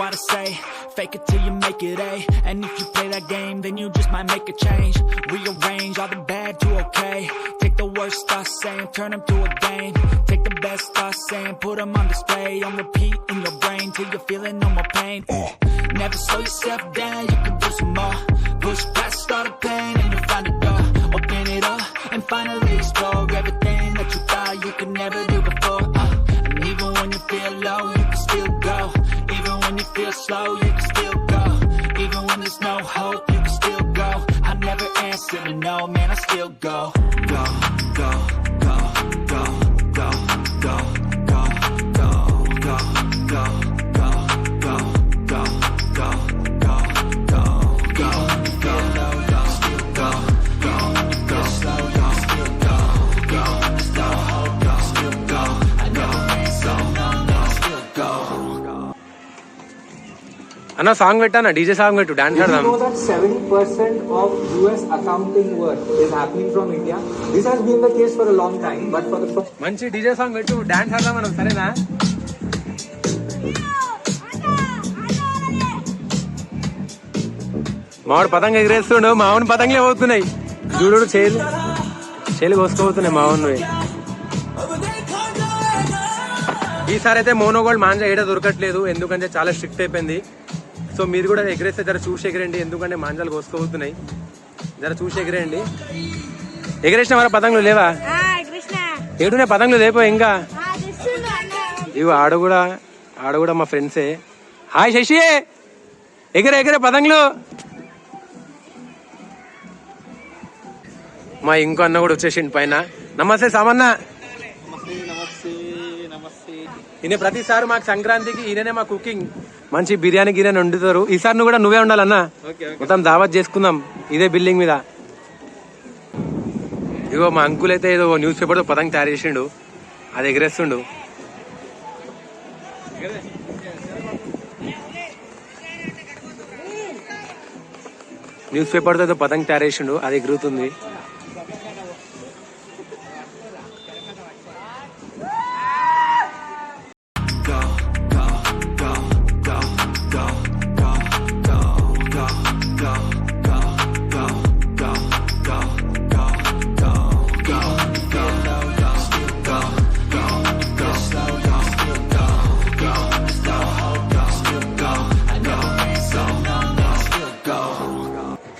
what I say. Fake it till you make it A. And if you play that game, then you just might make a change. Rearrange all the bad to okay. Take the worst thoughts saying, turn them to a game. Take the best thoughts saying, put them on display. On repeat in your brain till you're feeling no more pain. Never slow yourself down, you can do some more. Push past all the pain and you'll find a door. Open it up and finally explore everything that you thought you could never do before. And even when you feel low, you can still go. Even when you feel slow, you can still go. Even when there's no hope, you can still go. I never answer to no, man, I still go. Go, go, go, go, go, go, go, go, go, go, go, go, go, go, go, go, go, go, go, still go, go, go, slow, go, still go, go, no hope, go, still go. I never answer to no, man, I still go. అన్న song పెట్టానా, DJ song పెట్టు, dance Did you ఆడదాం. know that 70% of US accounting work is happening from India? This has been the case for a long time, but for the first మంచి DJ song పెట్టు, dance ఆడదాం మనం, సరేనా? మావాడు పతంగ ఎగిరేస్తుండు, మావుని పతంగులే పోతున్నాయి చూడు, చేలు కోసుకోపోతున్నాయి మావుని. ఈసారి అయితే మోనోగోల్డ్ మాంజా ఏడా దొరకట్లేదు, ఎందుకంటే చాలా స్ట్రిక్ట్ అయిపోయింది. సో మీరు కూడా ఎగిరేస్తే జర చూసి ఎగిరండి, ఎందుకంటే మాంజాలు కోసుకోపోతున్నాయి, జర చూసి ఎగిరేయండి. ఎగిరేసిన వారా పతంగులు లేవా? ఏడునే పతంగులు లేపో ఇంకా. ఇవి ఆడ కూడా మా ఫ్రెండ్సే. హాయ్ శశి, ఎగిరే పతంగులు. మా ఇంకో అన్న కూడా వచ్చేసిండు పైన. నమస్తే సామన్న. ఈయన ప్రతిసారి మాకు సంక్రాంతికి ఈయననే మా కుకింగ్, మంచి బిర్యానీ గిర్యానీ వండుతారు. ఈసారి నువ్వు కూడా నువ్వే ఉండాలన్నా, మొత్తం దావత్ చేసుకుందాం ఇదే బిల్డింగ్ మీద. ఇగో మా అంకుల్ అయితే ఏదో న్యూస్ పేపర్తో పతంగ తయారు చేసిండు, అది ఎగరేస్తుండు. న్యూస్ పేపర్తో ఏదో పతంగ తయారు చేసిండు, అది ఎగురుతుంది.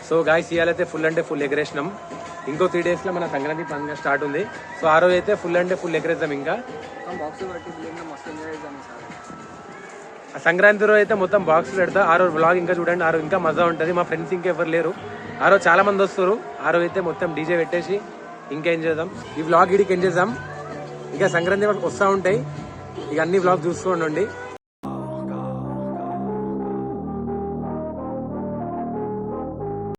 సో గాయస్ ఇవాళైతే ఫుల్ అంటే ఫుల్ ఎగరేసినాం. ఇంకో 3 days లో మన సంక్రాంతి పండుగ స్టార్ట్ ఉంది. సో ఆ రోజు అయితే ఫుల్ అంటే ఫుల్ ఎగరేద్దాం. ఇంకా ఆ సంక్రాంతి రోజు అయితే మొత్తం బాక్స్ పెడతా. ఆ రోజు వ్లాగ్ ఇంకా చూడండి, ఆ రోజు ఇంకా మజా ఉంటుంది. మా ఫ్రెండ్స్ ఇంకా ఎవరు లేరు, ఆ రోజు చాలా మంది వస్తారు. ఆ రోజు అయితే మొత్తం డీజే పెట్టేసి ఇంకా ఏం చేద్దాం, ఈ వ్లాగ్ ఇడికి ఏం చేద్దాం. ఇంకా సంక్రాంతి వస్తూ ఉంటాయి, ఇక అన్ని వ్లాగ్ చూస్తూ ఉండండి.